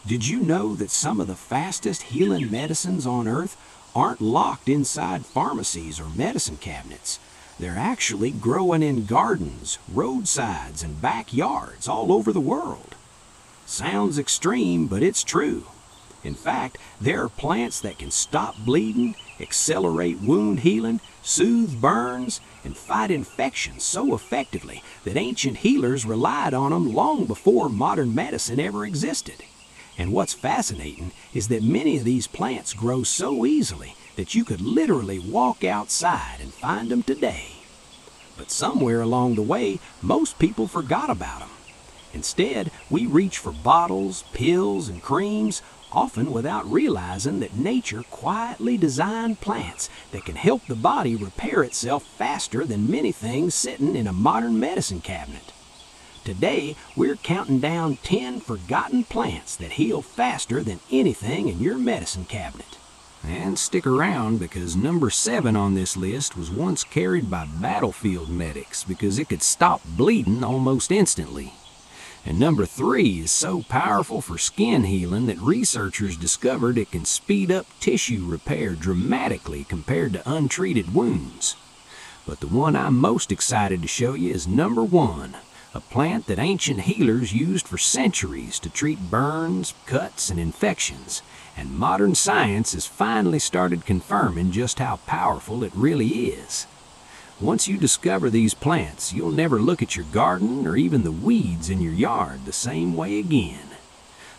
Did you know that some of the fastest healing medicines on earth aren't locked inside pharmacies or medicine cabinets? They're actually growing in gardens, roadsides, and backyards all over the world. Sounds extreme, but it's true. In fact, there are plants that can stop bleeding, accelerate wound healing, soothe burns, and fight infections so effectively that ancient healers relied on them long before modern medicine ever existed. And what's fascinating is that many of these plants grow so easily that you could literally walk outside and find them today. But somewhere along the way, most people forgot about them. Instead, we reach for bottles, pills, and creams, often without realizing that nature quietly designed plants that can help the body repair itself faster than many things sitting in a modern medicine cabinet. Today, we're counting down 10 forgotten plants that heal faster than anything in your medicine cabinet. And stick around, because number 7 on this list was once carried by battlefield medics because it could stop bleeding almost instantly. And number 3 is so powerful for skin healing that researchers discovered it can speed up tissue repair dramatically compared to untreated wounds. But the one I'm most excited to show you is number 1, a plant that ancient healers used for centuries to treat burns, cuts, and infections. And modern science has finally started confirming just how powerful it really is. Once you discover these plants, you'll never look at your garden or even the weeds in your yard the same way again.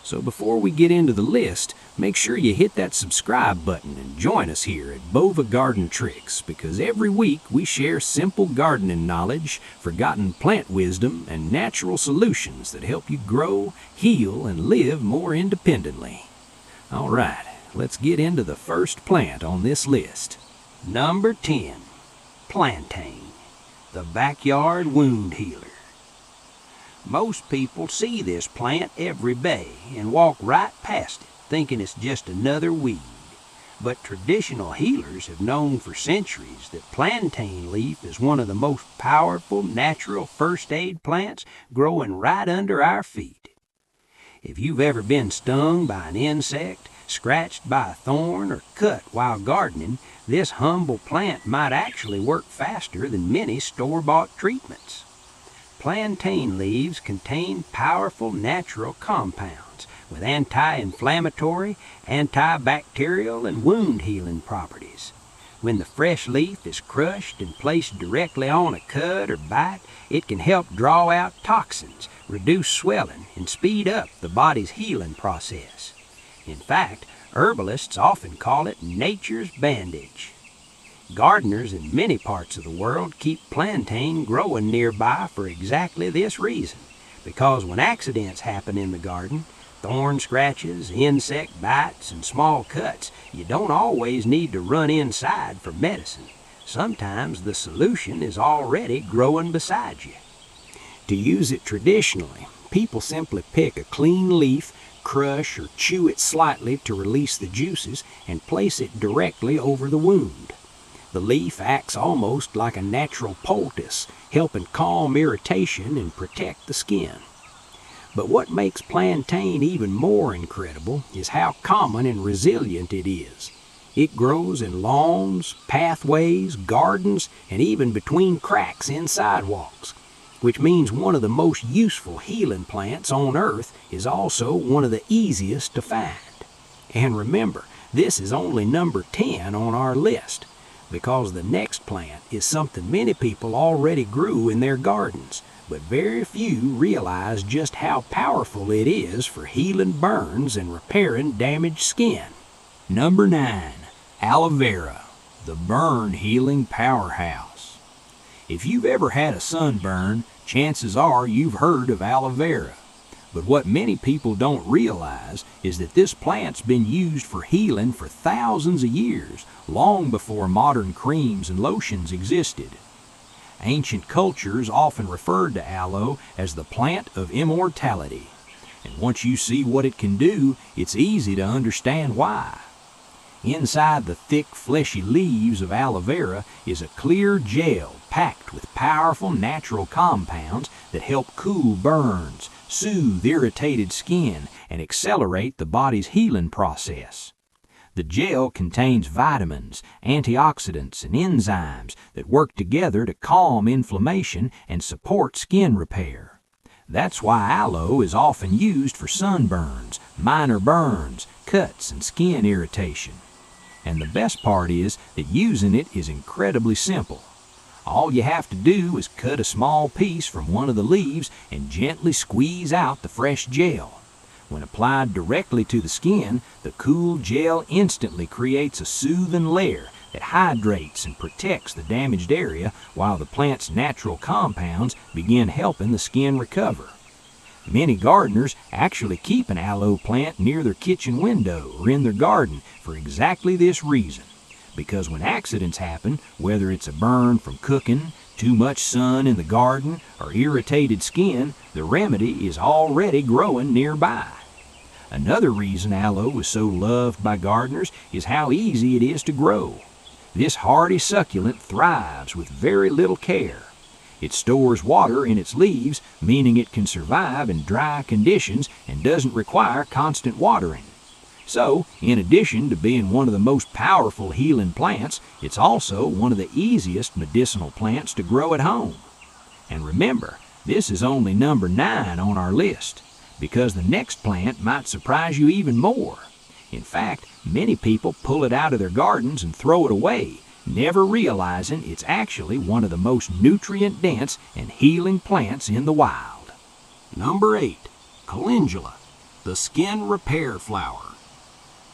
So before we get into the list, make sure you hit that subscribe button and join us here at Bova Garden Tricks, because every week we share simple gardening knowledge, forgotten plant wisdom, and natural solutions that help you grow, heal, and live more independently. All right, let's get into the first plant on this list. Number 10. Plantain, the backyard wound healer. Most people see this plant every day and walk right past it, thinking it's just another weed. But traditional healers have known for centuries that plantain leaf is one of the most powerful natural first aid plants growing right under our feet. If you've ever been stung by an insect, scratched by a thorn, or cut while gardening, this humble plant might actually work faster than many store-bought treatments. Plantain leaves contain powerful natural compounds with anti-inflammatory, antibacterial, and wound-healing properties. When the fresh leaf is crushed and placed directly on a cut or bite, it can help draw out toxins, reduce swelling, and speed up the body's healing process. In fact, herbalists often call it nature's bandage. Gardeners in many parts of the world keep plantain growing nearby for exactly this reason, because when accidents happen in the garden, thorn scratches, insect bites, and small cuts, you don't always need to run inside for medicine. Sometimes the solution is already growing beside you. To use it traditionally, people simply pick a clean leaf, crush or chew it slightly to release the juices, and place it directly over the wound. The leaf acts almost like a natural poultice, helping calm irritation and protect the skin. But what makes plantain even more incredible is how common and resilient it is. It grows in lawns, pathways, gardens, and even between cracks in sidewalks, which means one of the most useful healing plants on earth is also one of the easiest to find. And remember, this is only number 10 on our list, because the next plant is something many people already grew in their gardens, but very few realize just how powerful it is for healing burns and repairing damaged skin. Number 9. Aloe vera, the burn healing powerhouse. If you've ever had a sunburn, chances are you've heard of aloe vera. But what many people don't realize is that this plant's been used for healing for thousands of years, long before modern creams and lotions existed. Ancient cultures often referred to aloe as the plant of immortality. And once you see what it can do, it's easy to understand why. Inside the thick, fleshy leaves of aloe vera is a clear gel packed with powerful natural compounds that help cool burns, soothe irritated skin, and accelerate the body's healing process. The gel contains vitamins, antioxidants, and enzymes that work together to calm inflammation and support skin repair. That's why aloe is often used for sunburns, minor burns, cuts, and skin irritation. And the best part is that using it is incredibly simple. All you have to do is cut a small piece from one of the leaves and gently squeeze out the fresh gel. When applied directly to the skin, the cool gel instantly creates a soothing layer that hydrates and protects the damaged area while the plant's natural compounds begin helping the skin recover. Many gardeners actually keep an aloe plant near their kitchen window or in their garden for exactly this reason. Because when accidents happen, whether it's a burn from cooking, too much sun in the garden, or irritated skin, the remedy is already growing nearby. Another reason aloe is so loved by gardeners is how easy it is to grow. This hardy succulent thrives with very little care. It stores water in its leaves, meaning it can survive in dry conditions and doesn't require constant watering. So, in addition to being one of the most powerful healing plants, it's also one of the easiest medicinal plants to grow at home. And remember, this is only number 9 on our list, because the next plant might surprise you even more. In fact, many people pull it out of their gardens and throw it away, never realizing it's actually one of the most nutrient-dense and healing plants in the wild. Number 8. Calendula, the skin repair flower.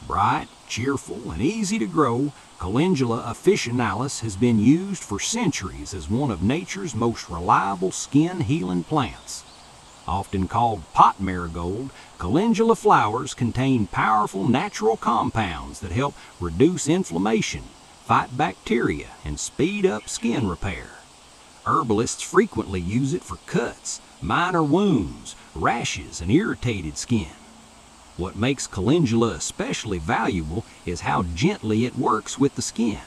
Bright, cheerful, and easy to grow, Calendula officinalis has been used for centuries as one of nature's most reliable skin-healing plants. Often called pot marigold, calendula flowers contain powerful natural compounds that help reduce inflammation, fight bacteria, and speed up skin repair. Herbalists frequently use it for cuts, minor wounds, rashes, and irritated skin. What makes calendula especially valuable is how gently it works with the skin.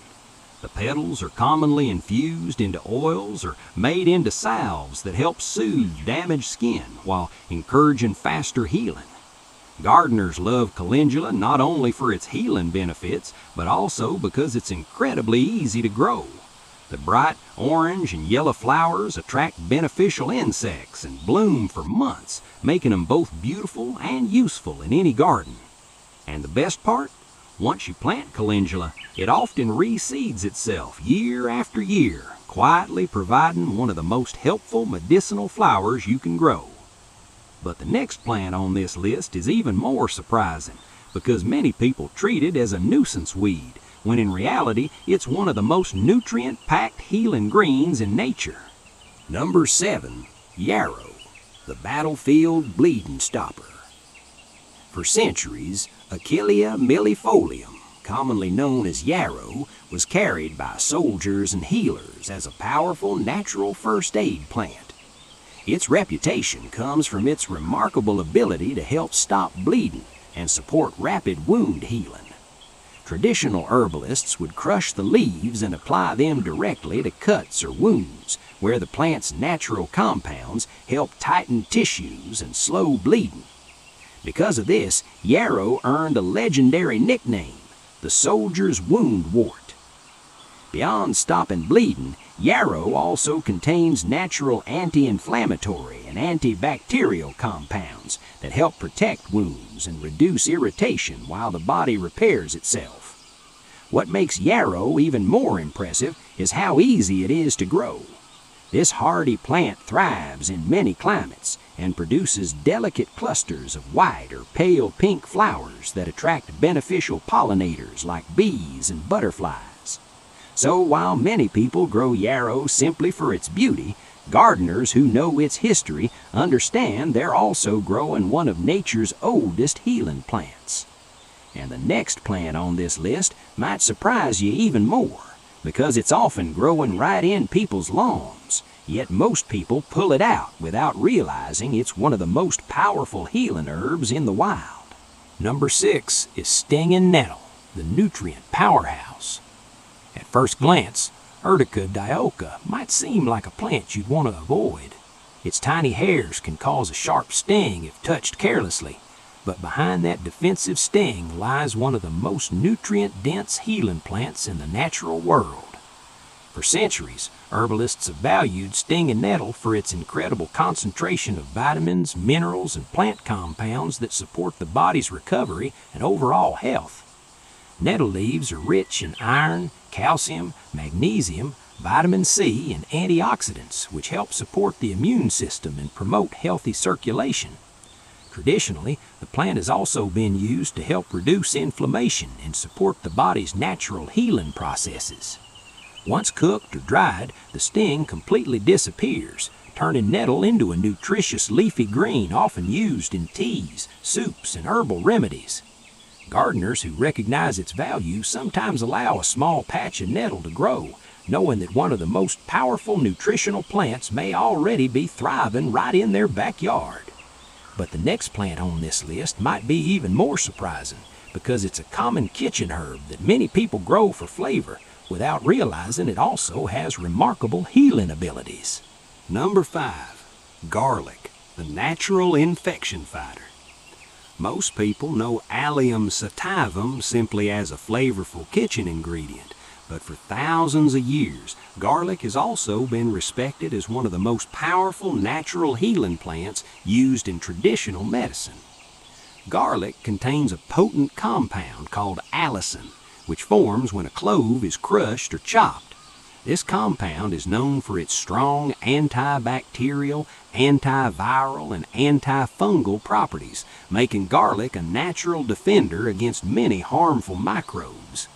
The petals are commonly infused into oils or made into salves that help soothe damaged skin while encouraging faster healing. Gardeners love calendula not only for its healing benefits, but also because it's incredibly easy to grow. The bright orange and yellow flowers attract beneficial insects and bloom for months, making them both beautiful and useful in any garden. And the best part? Once you plant calendula, it often reseeds itself year after year, quietly providing one of the most helpful medicinal flowers you can grow. But the next plant on this list is even more surprising, because many people treat it as a nuisance weed, when in reality it's one of the most nutrient-packed healing greens in nature. Number 7. Yarrow, the battlefield bleeding stopper. For centuries, Achillea millefolium, commonly known as yarrow, was carried by soldiers and healers as a powerful natural first aid plant. Its reputation comes from its remarkable ability to help stop bleeding and support rapid wound healing. Traditional herbalists would crush the leaves and apply them directly to cuts or wounds, where the plant's natural compounds help tighten tissues and slow bleeding. Because of this, yarrow earned a legendary nickname, the soldier's wound wort. Beyond stopping bleeding, yarrow also contains natural anti-inflammatory and antibacterial compounds that help protect wounds and reduce irritation while the body repairs itself. What makes yarrow even more impressive is how easy it is to grow. This hardy plant thrives in many climates and produces delicate clusters of white or pale pink flowers that attract beneficial pollinators like bees and butterflies. So while many people grow yarrow simply for its beauty, gardeners who know its history understand they're also growing one of nature's oldest healing plants. And the next plant on this list might surprise you even more, because it's often growing right in people's lawns, yet most people pull it out without realizing it's one of the most powerful healing herbs in the wild. Number 6 is stinging nettle, the nutrient powerhouse. At first glance, Urtica dioica might seem like a plant you'd want to avoid. Its tiny hairs can cause a sharp sting if touched carelessly, but behind that defensive sting lies one of the most nutrient-dense healing plants in the natural world. For centuries, herbalists have valued stinging nettle for its incredible concentration of vitamins, minerals, and plant compounds that support the body's recovery and overall health. Nettle leaves are rich in iron, calcium, magnesium, vitamin C, and antioxidants, which help support the immune system and promote healthy circulation. Traditionally, the plant has also been used to help reduce inflammation and support the body's natural healing processes. Once cooked or dried, the sting completely disappears, turning nettle into a nutritious leafy green often used in teas, soups, and herbal remedies. Gardeners who recognize its value sometimes allow a small patch of nettle to grow, knowing that one of the most powerful nutritional plants may already be thriving right in their backyard. But the next plant on this list might be even more surprising, because it's a common kitchen herb that many people grow for flavor, without realizing it also has remarkable healing abilities. Number 5. Garlic, the natural infection fighter. Most people know Allium sativum simply as a flavorful kitchen ingredient, but for thousands of years, garlic has also been respected as one of the most powerful natural healing plants used in traditional medicine. Garlic contains a potent compound called allicin, which forms when a clove is crushed or chopped. This compound is known for its strong antibacterial, antiviral, and antifungal properties, making garlic a natural defender against many harmful microbes.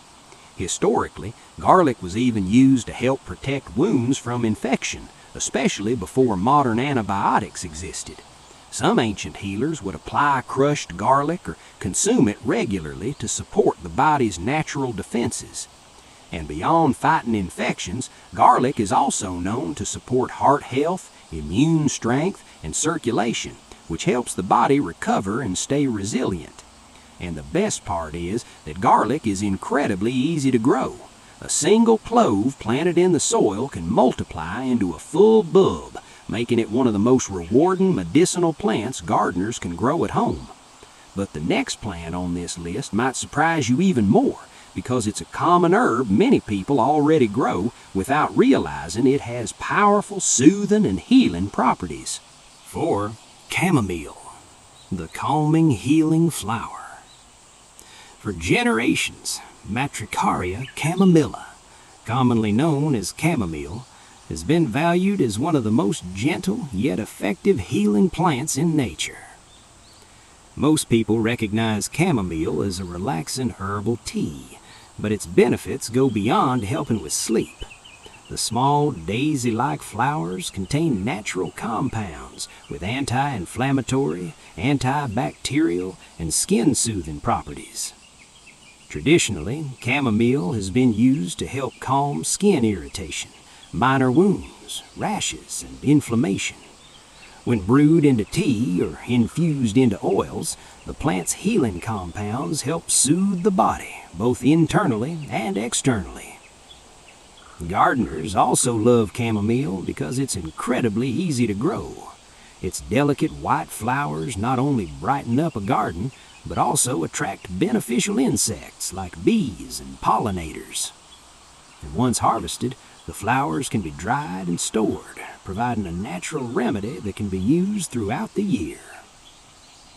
Historically, garlic was even used to help protect wounds from infection, especially before modern antibiotics existed. Some ancient healers would apply crushed garlic or consume it regularly to support the body's natural defenses. And beyond fighting infections, garlic is also known to support heart health, immune strength, and circulation, which helps the body recover and stay resilient. And the best part is that garlic is incredibly easy to grow. A single clove planted in the soil can multiply into a full bulb, making it one of the most rewarding medicinal plants gardeners can grow at home. But the next plant on this list might surprise you even more, because it's a common herb many people already grow without realizing it has powerful soothing and healing properties. 4. Chamomile, the calming healing flower. For generations, Matricaria chamomilla, commonly known as chamomile, has been valued as one of the most gentle yet effective healing plants in nature. Most people recognize chamomile as a relaxing herbal tea, but its benefits go beyond helping with sleep. The small, daisy-like flowers contain natural compounds with anti-inflammatory, antibacterial, and skin-soothing properties. Traditionally, chamomile has been used to help calm skin irritation, minor wounds, rashes, and inflammation. When brewed into tea or infused into oils, the plant's healing compounds help soothe the body, both internally and externally. Gardeners also love chamomile because it's incredibly easy to grow. Its delicate white flowers not only brighten up a garden, but also attract beneficial insects like bees and pollinators. And once harvested, the flowers can be dried and stored, providing a natural remedy that can be used throughout the year.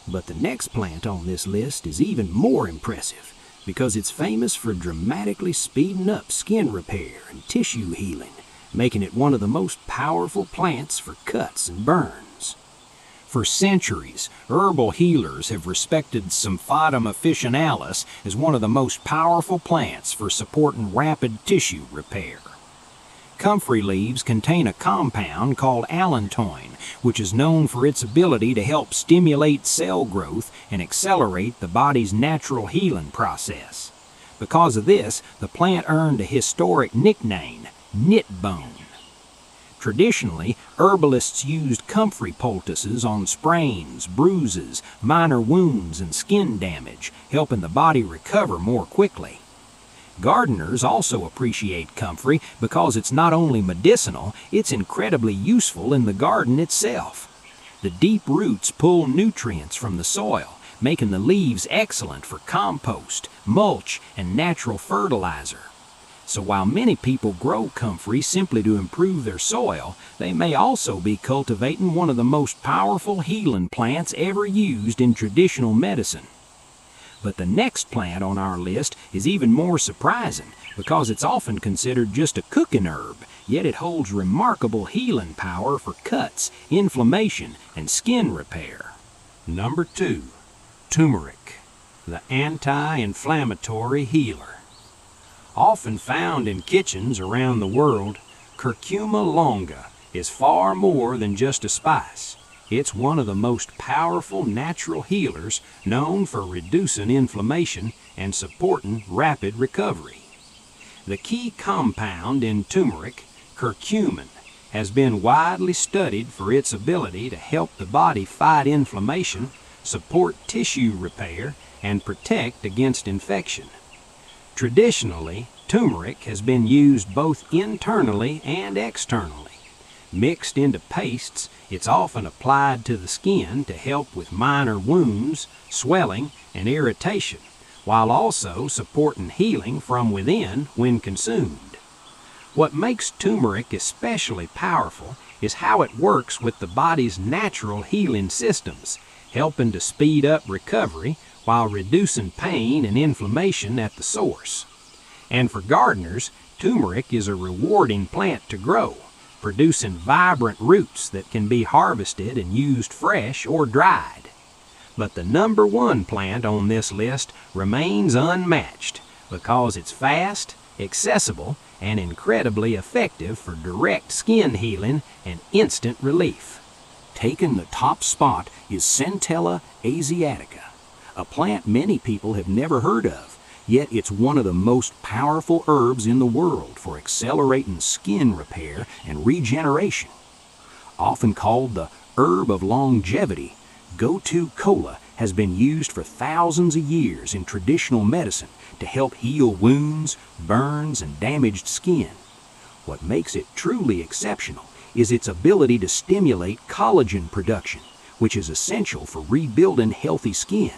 But the next plant on this list is even more impressive because it's famous for dramatically speeding up skin repair and tissue healing, making it one of the most powerful plants for cuts and burns. For centuries, herbal healers have respected Symphytum officinalis as one of the most powerful plants for supporting rapid tissue repair. Comfrey leaves contain a compound called allantoin, which is known for its ability to help stimulate cell growth and accelerate the body's natural healing process. Because of this, the plant earned a historic nickname, knitbone. Traditionally, herbalists used comfrey poultices on sprains, bruises, minor wounds, and skin damage, helping the body recover more quickly. Gardeners also appreciate comfrey because it's not only medicinal, it's incredibly useful in the garden itself. The deep roots pull nutrients from the soil, making the leaves excellent for compost, mulch, and natural fertilizer. So while many people grow comfrey simply to improve their soil, they may also be cultivating one of the most powerful healing plants ever used in traditional medicine. But the next plant on our list is even more surprising because it's often considered just a cooking herb, yet it holds remarkable healing power for cuts, inflammation, and skin repair. Number 2. Turmeric, the anti-inflammatory healer. Often found in kitchens around the world, curcuma longa is far more than just a spice. It's one of the most powerful natural healers known for reducing inflammation and supporting rapid recovery. The key compound in turmeric, curcumin, has been widely studied for its ability to help the body fight inflammation, support tissue repair, and protect against infection. Traditionally, turmeric has been used both internally and externally. Mixed into pastes, it's often applied to the skin to help with minor wounds, swelling, and irritation, while also supporting healing from within when consumed. What makes turmeric especially powerful is how it works with the body's natural healing systems, helping to speed up recovery while reducing pain and inflammation at the source. And for gardeners, turmeric is a rewarding plant to grow, producing vibrant roots that can be harvested and used fresh or dried. But the number 1 plant on this list remains unmatched because it's fast, accessible, and incredibly effective for direct skin healing and instant relief. Taking the top spot is Centella asiatica, a plant many people have never heard of, yet it's one of the most powerful herbs in the world for accelerating skin repair and regeneration. Often called the herb of longevity, Gotu kola has been used for thousands of years in traditional medicine to help heal wounds, burns, and damaged skin. What makes it truly exceptional is its ability to stimulate collagen production, which is essential for rebuilding healthy skin.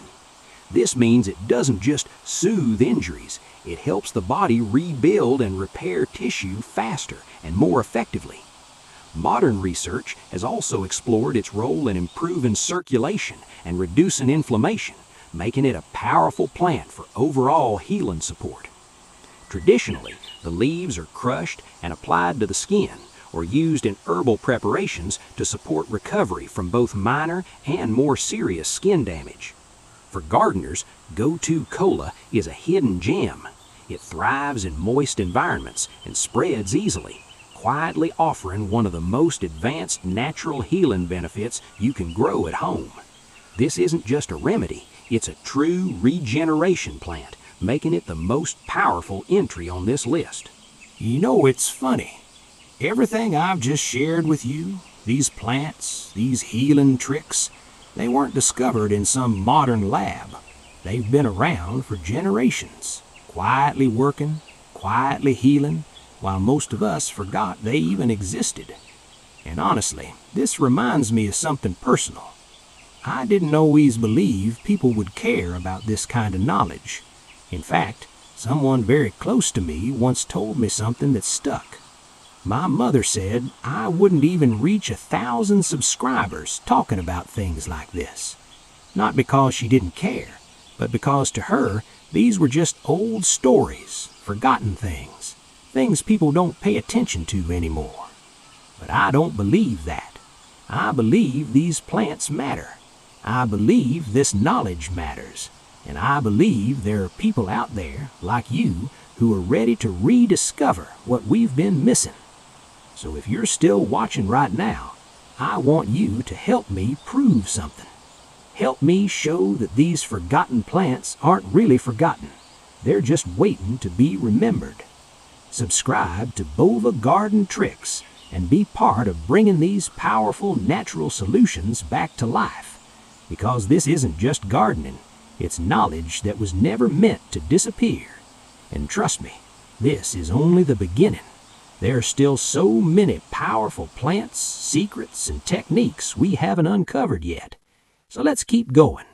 This means it doesn't just soothe injuries, it helps the body rebuild and repair tissue faster and more effectively. Modern research has also explored its role in improving circulation and reducing inflammation, making it a powerful plant for overall healing support. Traditionally, the leaves are crushed and applied to the skin or used in herbal preparations to support recovery from both minor and more serious skin damage. For gardeners, Gotu kola is a hidden gem. It thrives in moist environments and spreads easily, quietly offering one of the most advanced natural healing benefits you can grow at home. This isn't just a remedy, it's a true regeneration plant, making it the most powerful entry on this list. You know, it's funny. Everything I've just shared with you, these plants, these healing tricks, they weren't discovered in some modern lab. They've been around for generations, quietly working, quietly healing, while most of us forgot they even existed. And honestly, this reminds me of something personal. I didn't always believe people would care about this kind of knowledge. In fact, someone very close to me once told me something that stuck. My mother said I wouldn't even reach 1,000 subscribers talking about things like this. Not because she didn't care, but because to her, these were just old stories, forgotten things people don't pay attention to anymore. But I don't believe that. I believe these plants matter. I believe this knowledge matters. And I believe there are people out there, like you, who are ready to rediscover what we've been missing. So if you're still watching right now, I want you to help me prove something. Help me show that these forgotten plants aren't really forgotten. They're just waiting to be remembered. Subscribe to Bova Garden Tricks and be part of bringing these powerful natural solutions back to life. Because this isn't just gardening, it's knowledge that was never meant to disappear. And trust me, this is only the beginning. There are still so many powerful plants, secrets, and techniques we haven't uncovered yet. So let's keep going.